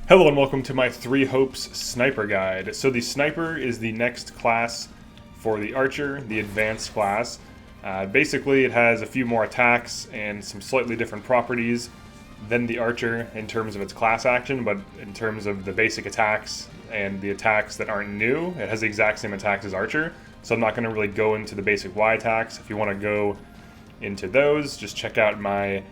Hello and welcome to my Three Hopes Sniper Guide. So the Sniper is the next class for the Archer, the advanced class. Basically it has a few more attacks and some slightly different properties than the Archer in terms of its class action, but in terms of the basic attacks and the attacks that aren't new, it has the exact same attacks as Archer. So I'm not going to really go into the basic Y attacks. If you want to go into those, just check out my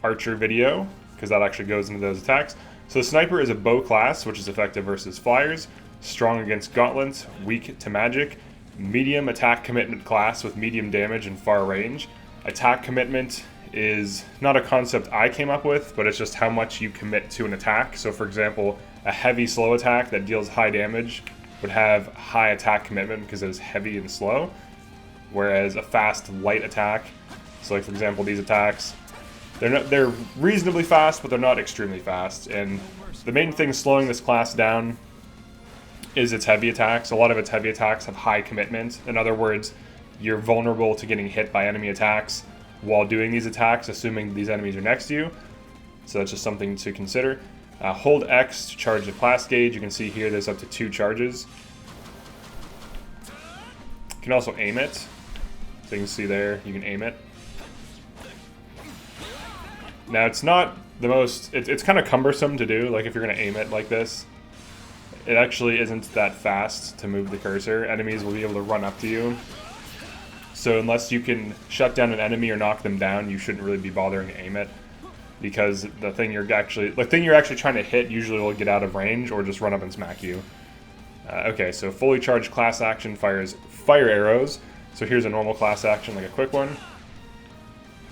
Archer video, because that actually goes into those attacks. So the Sniper is a bow class, which is effective versus fliers, strong against gauntlets, weak to magic, medium attack commitment class with medium damage and far range. Attack commitment is not a concept I came up with, but it's just how much you commit to an attack. So for example, a heavy slow attack that deals high damage would have high attack commitment because it is heavy and slow, whereas a fast light attack, so like for example these attacks, they're reasonably fast, but they're not extremely fast. And the main thing slowing this class down is its heavy attacks. A lot of its heavy attacks have high commitment. In other words, you're vulnerable to getting hit by enemy attacks while doing these attacks, assuming these enemies are next to you. So that's just something to consider. Hold X to charge the class gauge. You can see here there's up to 2 charges. You can also aim it. So you can see there, you can aim it. Now it's not the most, it's kind of cumbersome to do, like if you're going to aim it like this. It actually isn't that fast to move the cursor. Enemies will be able to run up to you. So unless you can shut down an enemy or knock them down, you shouldn't really be bothering to aim it. Because the thing you're actually trying to hit usually will get out of range or just run up and smack you. Okay, so fully charged class action fires fire arrows. So here's a normal class action, like a quick one.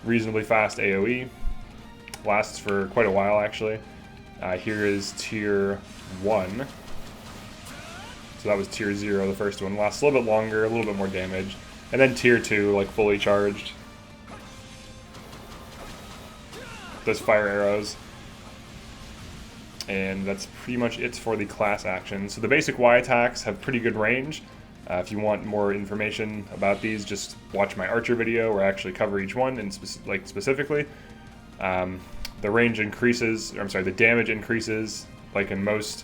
Reasonably fast AoE. Lasts for quite a while actually. Here is tier 1. So that was tier 0, the first one. Lasts a little bit longer, a little bit more damage. And then tier 2, like fully charged. Does fire arrows. And that's pretty much it for the class action. So the basic Y attacks have pretty good range. If you want more information about these, just watch my Archer video where I actually cover each one and specifically. The range increases, the damage increases, like in most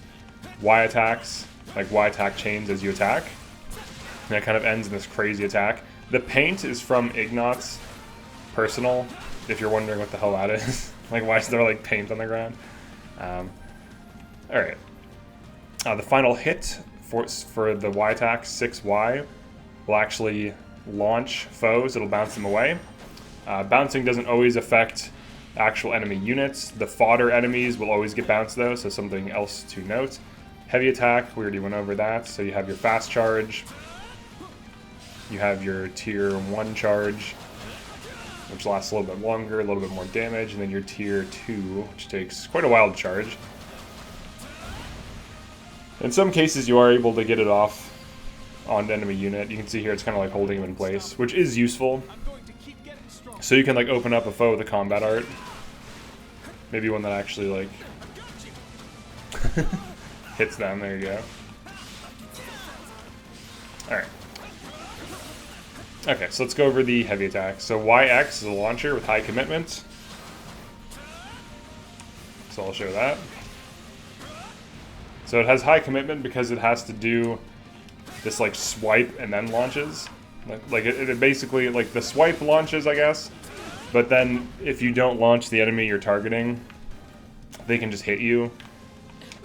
Y attacks, like Y attack chains as you attack. And that kind of ends in this crazy attack. The paint is from Ignat's personal, if you're wondering what the hell that is. Like, why is there like paint on the ground? Alright. The final hit for the Y attack, 6Y, will actually launch foes, it'll bounce them away. Bouncing doesn't always affect actual enemy units. The fodder enemies will always get bounced though, so something else to note. Heavy attack, we already went over that. So you have your fast charge, you have your tier 1 charge, which lasts a little bit longer, a little bit more damage, and then your tier 2, which takes quite a while to charge. In some cases you are able to get it off on the enemy unit. You can see here it's kind of like holding him in place, which is useful. So you can like open up a foe with a combat art. Maybe one that actually like hits them. There you go. Alright. Okay, so let's go over the heavy attack. So YX is a launcher with high commitment. So I'll show that. So it has high commitment because it has to do this like swipe and then launches. Like it basically, like the swipe launches, I guess, but then if you don't launch the enemy you're targeting, they can just hit you.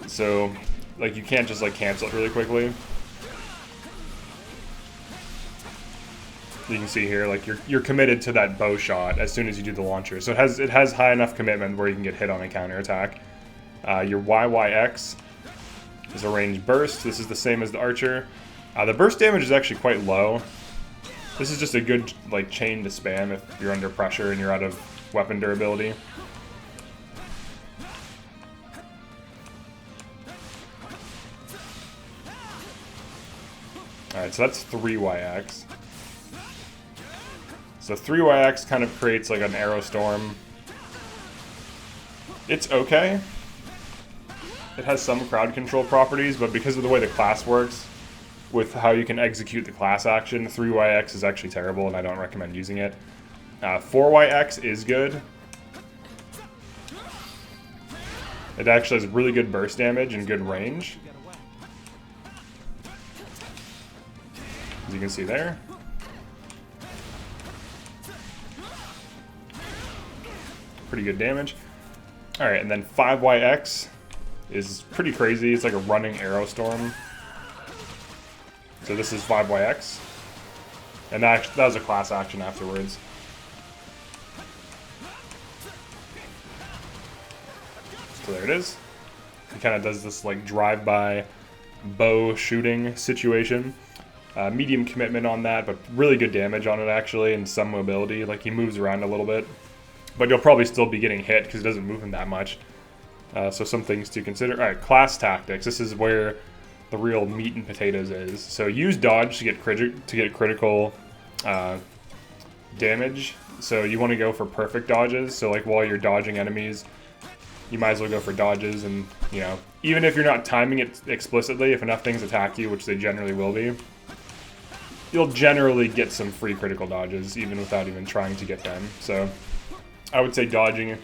So like you can't just like cancel it really quickly. You can see here, like you're committed to that bow shot as soon as you do the launcher. So it has high enough commitment where you can get hit on a counter attack. Your YYX is a ranged burst. This is the same as the Archer. The burst damage is actually quite low. This is just a good like chain to spam if you're under pressure and you're out of weapon durability. Alright, so that's 3YX. So 3YX kind of creates like an arrow storm. It's okay. It has some crowd control properties, but because of the way the class works, with how you can execute the class action, 3YX is actually terrible and I don't recommend using it. 4YX is good. It actually has really good burst damage and good range. As you can see there. Pretty good damage. Alright, and then 5YX is pretty crazy. It's like a running arrow storm. So this is 5YX. And that was a class action afterwards. So there it is. He kind of does this like drive-by bow shooting situation. Medium commitment on that, but really good damage on it actually, and some mobility. Like he moves around a little bit. But you'll probably still be getting hit because it doesn't move him that much. So some things to consider. Alright, class tactics. This is where the real meat and potatoes is. So use dodge to get critical damage. So you want to go for perfect dodges. So like while you're dodging enemies, you might as well go for dodges. And you know, even if you're not timing it explicitly, if enough things attack you, which they generally will be, you'll generally get some free critical dodges even without even trying to get them. So I would say dodging,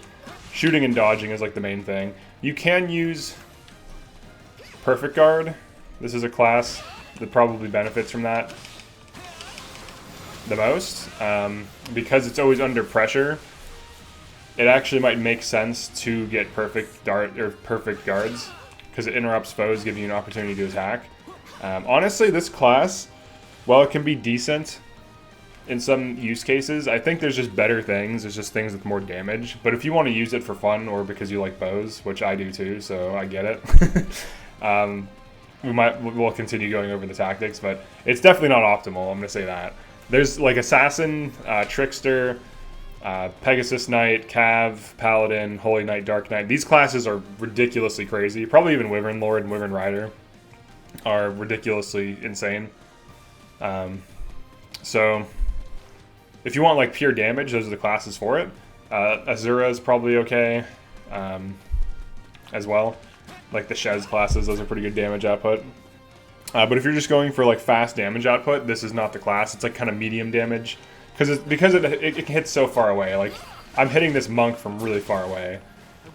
shooting and dodging is like the main thing. You can use perfect guard. This is a class that probably benefits from that the most. Because it's always under pressure, it actually might make sense to get perfect guards because it interrupts foes, giving you an opportunity to attack. Honestly, this class, while it can be decent in some use cases, I think there's just better things. There's just things with more damage. But if you want to use it for fun or because you like bows, which I do too, so I get it. We'll continue going over the tactics, but it's definitely not optimal. I'm gonna say that. There's like assassin, trickster, Pegasus Knight, Cav, Paladin, Holy Knight, Dark Knight. These classes are ridiculously crazy. Probably even Wyvern Lord and Wyvern Rider are ridiculously insane. So if you want like pure damage, those are the classes for it. Azura is probably okay as well. Like the Shez classes, those are pretty good damage output. But if you're just going for like fast damage output, this is not the class. It's like kind of medium damage because it hits so far away. Like I'm hitting this monk from really far away.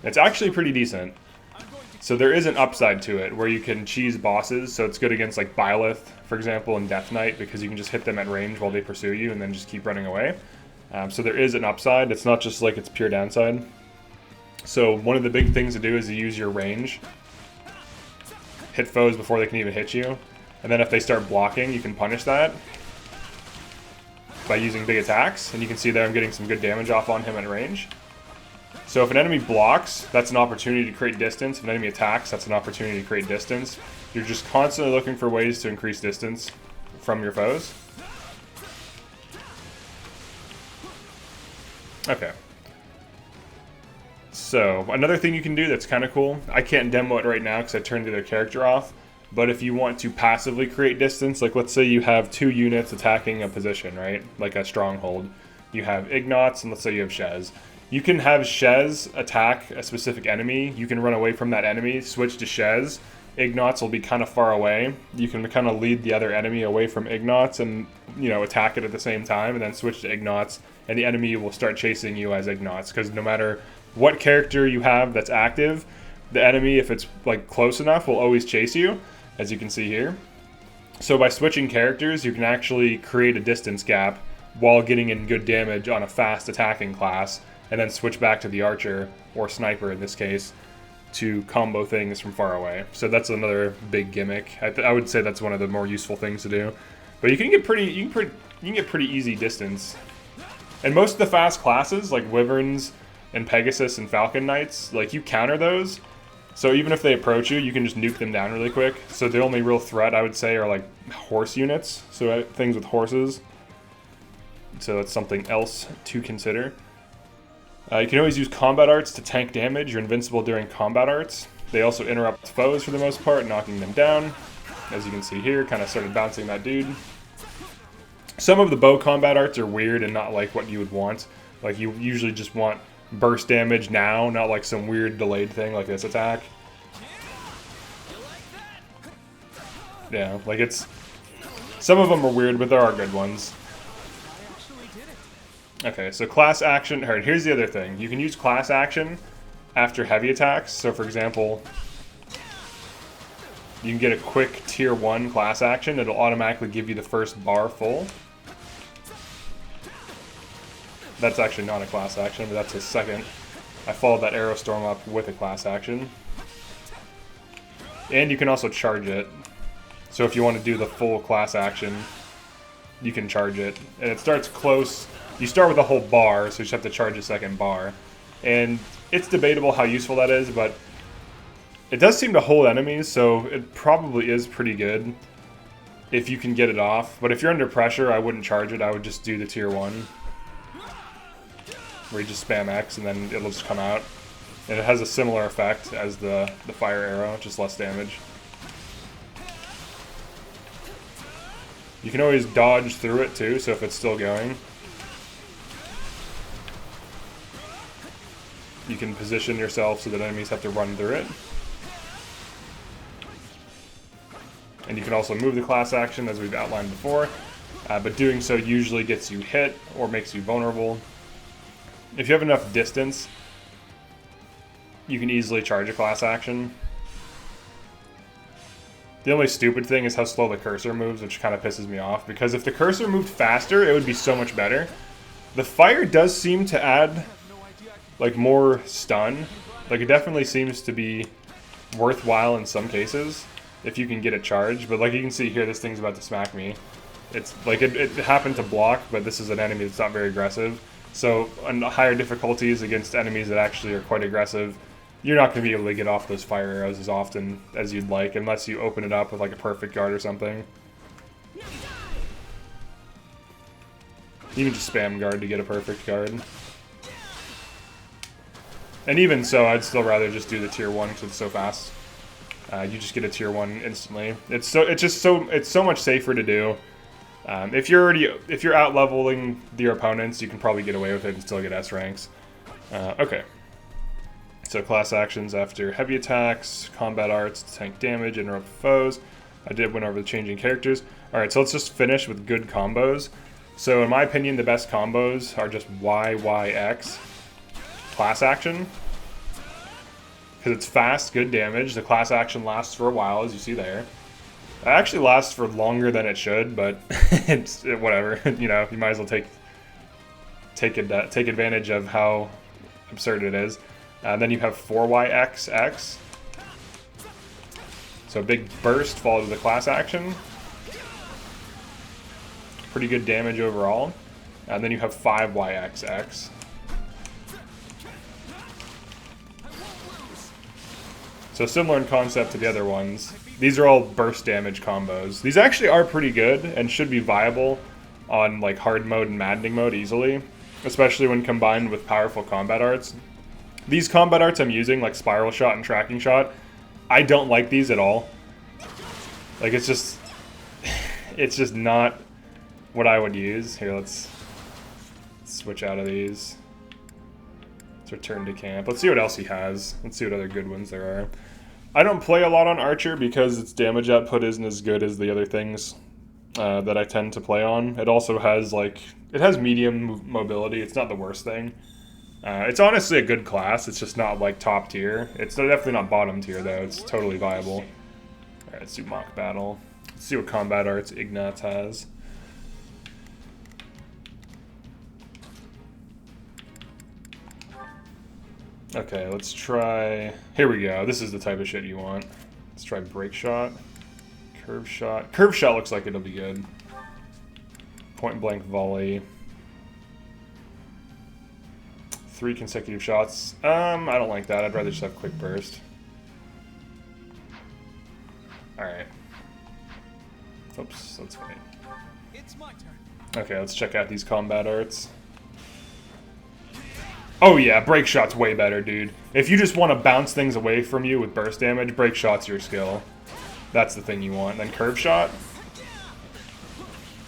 It's actually pretty decent. So there is an upside to it where you can cheese bosses. So it's good against like Byleth, for example, and Death Knight because you can just hit them at range while they pursue you and then just keep running away. So there is an upside. It's not just like it's pure downside. So one of the big things to do is to use your range. Hit foes before they can even hit you. And then if they start blocking, you can punish that by using big attacks. And you can see there I'm getting some good damage off on him at range. So if an enemy blocks, that's an opportunity to create distance. If an enemy attacks, that's an opportunity to create distance. You're just constantly looking for ways to increase distance from your foes. Okay. So another thing you can do that's kind of cool, I can't demo it right now because I turned the other character off, but if you want to passively create distance, like let's say you have 2 units attacking a position, right? Like a stronghold. You have Ignots and let's say you have Shez. You can have Shez attack a specific enemy. You can run away from that enemy, switch to Shez. Ignots will be kind of far away. You can kind of lead the other enemy away from Ignots and, you know, attack it at the same time and then switch to Ignots, and the enemy will start chasing you as Ignots because no matter what character you have that's active, the enemy, if it's like close enough, will always chase you, as you can see here. So by switching characters, you can actually create a distance gap while getting in good damage on a fast attacking class, and then switch back to the archer, or sniper in this case, to combo things from far away. So that's another big gimmick. I would say that's one of the more useful things to do. But you can get pretty easy distance. And most of the fast classes, like Wyverns and Pegasus and Falcon Knights, like you counter those. So even if they approach you, you can just nuke them down really quick. So the only real threat, I would say, are like horse units. So things with horses. So that's something else to consider. You can always use combat arts to tank damage. You're invincible during combat arts. They also interrupt foes for the most part, knocking them down. As you can see here, kind of started bouncing that dude. Some of the bow combat arts are weird and not like what you would want. Like you usually just want burst damage now, not like some weird delayed thing like this attack. Yeah, like it's... Some of them are weird, but there are good ones. Okay, so class action, alright, here's the other thing. You can use class action after heavy attacks. So for example, you can get a quick tier 1 class action. It'll automatically give you the first bar full. That's actually not a class action, but that's a second. I followed that arrow storm up with a class action. And you can also charge it. So if you want to do the full class action, you can charge it. And it starts close. You start with a whole bar, so you just have to charge a second bar. And it's debatable how useful that is, but it does seem to hold enemies, so it probably is pretty good if you can get it off. But if you're under pressure, I wouldn't charge it. I would just do the tier 1, where you just spam X and then it'll just come out. And it has a similar effect as the fire arrow, just less damage. You can always dodge through it too, so if it's still going, you can position yourself so that enemies have to run through it. And you can also move the class action, as we've outlined before, but doing so usually gets you hit or makes you vulnerable. If you have enough distance, you can easily charge a class action. The only stupid thing is how slow the cursor moves, which kind of pisses me off, because if the cursor moved faster, it would be so much better. The fire does seem to add, like, more stun. Like, it definitely seems to be worthwhile in some cases, if you can get it charged. But like you can see here, this thing's about to smack me. It's like, it happened to block, but this is an enemy that's not very aggressive. So on higher difficulties against enemies that actually are quite aggressive, you're not going to be able to get off those fire arrows as often as you'd like, unless you open it up with like a perfect guard or something. You can just spam guard to get a perfect guard. And even so, I'd still rather just do the tier 1 because it's so fast. You just get a tier 1 instantly. It's so much safer to do. If you're out leveling your opponents, you can probably get away with it and still get S ranks. Okay. So class actions after heavy attacks, combat arts, tank damage, interrupt foes. I went over the changing characters. All right, so let's just finish with good combos. So in my opinion, the best combos are just YYX class action. Because it's fast, good damage. The class action lasts for a while, as you see there. It actually lasts for longer than it should, but it's whatever. You know, you might as well take advantage of how absurd it is. Then you have 4YXX. So big burst followed with a class action. Pretty good damage overall. And then you have 5YXX. So similar in concept to the other ones. These are all burst damage combos. These actually are pretty good and should be viable on like hard mode and maddening mode easily, especially when combined with powerful combat arts. These combat arts I'm using, like spiral shot and tracking shot, I don't like these at all. Like it's just not what I would use. Here, let's switch out of these. Let's return to camp. Let's see what else he has. Let's see what other good ones there are. I don't play a lot on Archer because its damage output isn't as good as the other things that I tend to play on. It also has medium mobility. It's not the worst thing. It's honestly a good class. It's just not like top tier. It's definitely not bottom tier though. It's totally viable. Alright, let's do mock battle. Let's see what combat arts Ignatz has. Okay, let's try... Here we go. This is the type of shit you want. Let's try break shot. Curve shot. Curve shot looks like it'll be good. Point blank volley. 3 consecutive shots. I don't like that. I'd rather just have quick burst. Alright. Oops, let's wait. It's my turn. Okay, let's check out these combat arts. Oh yeah, break shot's way better, dude. If you just want to bounce things away from you with burst damage, break shot's your skill. That's the thing you want. Then curve shot?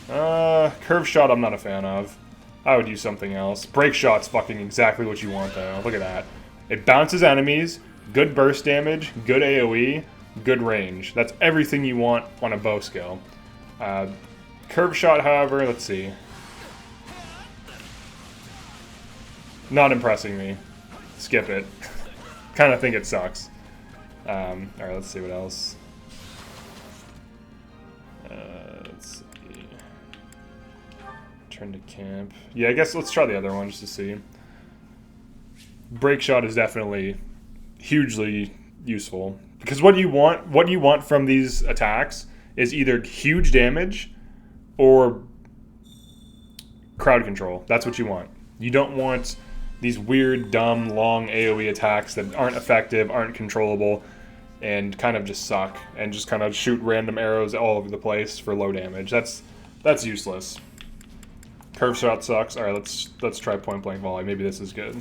Curve shot I'm not a fan of. I would use something else. Break shot's fucking exactly what you want though. Look at that. It bounces enemies, good burst damage, good AoE, good range. That's everything you want on a bow skill. Curve shot, however, let's see. Not impressing me. Skip it. kind of think it sucks. All right, let's see what else. Let's see. Turn to camp. Yeah, I guess let's try the other one just to see. Break shot is definitely hugely useful because what you want from these attacks is either huge damage or crowd control. That's what you want. You don't want these weird, dumb, long AoE attacks that aren't effective, aren't controllable, and kind of just suck and just kind of shoot random arrows all over the place for low damage. That's useless. Curve shot sucks. All right, let's try point blank volley. Maybe this is good.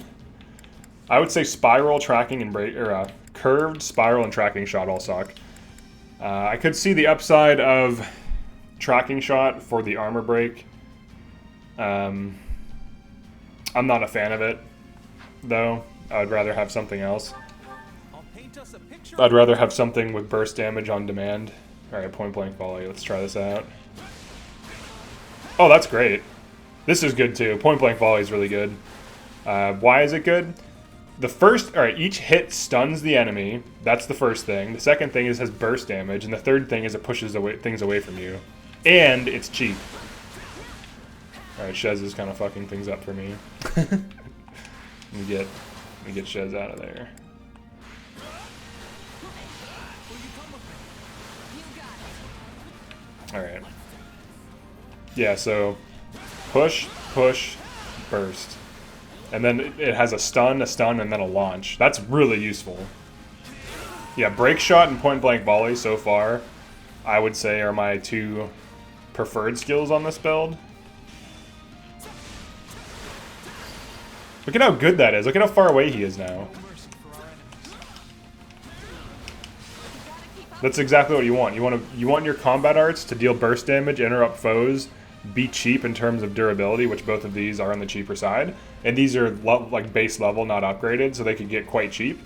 I would say spiral, tracking, and break, or curved, spiral, and tracking shot all suck. I could see the upside of tracking shot for the armor break. I'm not a fan of it, though. I'd rather have something else. I'd rather have something with burst damage on demand. Alright, point blank volley. Let's try this out. Oh, that's great. This is good too. Point blank volley is really good. Why is it good? Alright, each hit stuns the enemy. That's the first thing. The second thing is it has burst damage. And the third thing is it pushes things away from you. And it's cheap. Alright, Shez is kind of fucking things up for me. Let me get Shez out of there. Alright. Yeah, so push, burst. And then it has a stun, and then a launch. That's really useful. Yeah, break shot and point blank volley so far, I would say, are my two preferred skills on this build. Look at how good that is. Look at how far away he is now. That's exactly what you want. You want your combat arts to deal burst damage, interrupt foes, be cheap in terms of durability, which both of these are on the cheaper side. And these are like base level, not upgraded, so they could get quite cheap.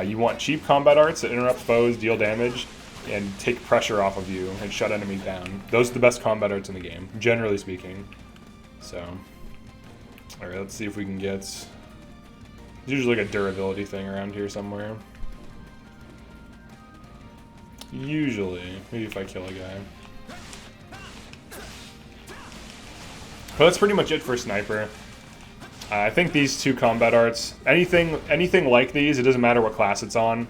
You want cheap combat arts that interrupt foes, deal damage, and take pressure off of you and shut enemies down. Those are the best combat arts in the game, generally speaking. So, alright, let's see if we can get... There's usually like a durability thing around here somewhere. Usually. Maybe if I kill a guy. But that's pretty much it for Sniper. I think these two combat arts, anything like these, it doesn't matter what class it's on.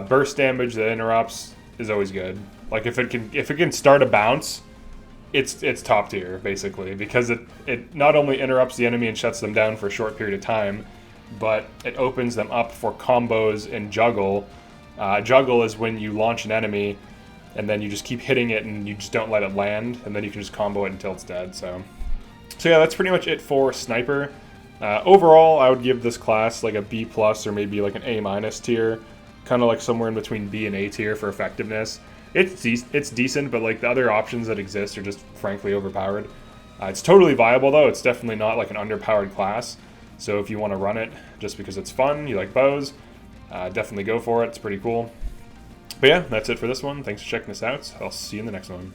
Burst damage that interrupts is always good. Like if it can start a bounce, it's top tier basically, because it not only interrupts the enemy and shuts them down for a short period of time, but it opens them up for combos and juggle. Juggle is when you launch an enemy and then you just keep hitting it and you just don't let it land, and then you can just combo it until it's dead. So yeah, that's pretty much it for Sniper. Overall, I would give this class like a B+ or maybe like an A- tier, kind of like somewhere in between B and A tier for effectiveness. It's decent, but like the other options that exist are just frankly overpowered. It's totally viable though. It's definitely not like an underpowered class. So if you want to run it just because it's fun, you like bows, definitely go for it. It's pretty cool. But yeah, that's it for this one. Thanks for checking this out. I'll see you in the next one.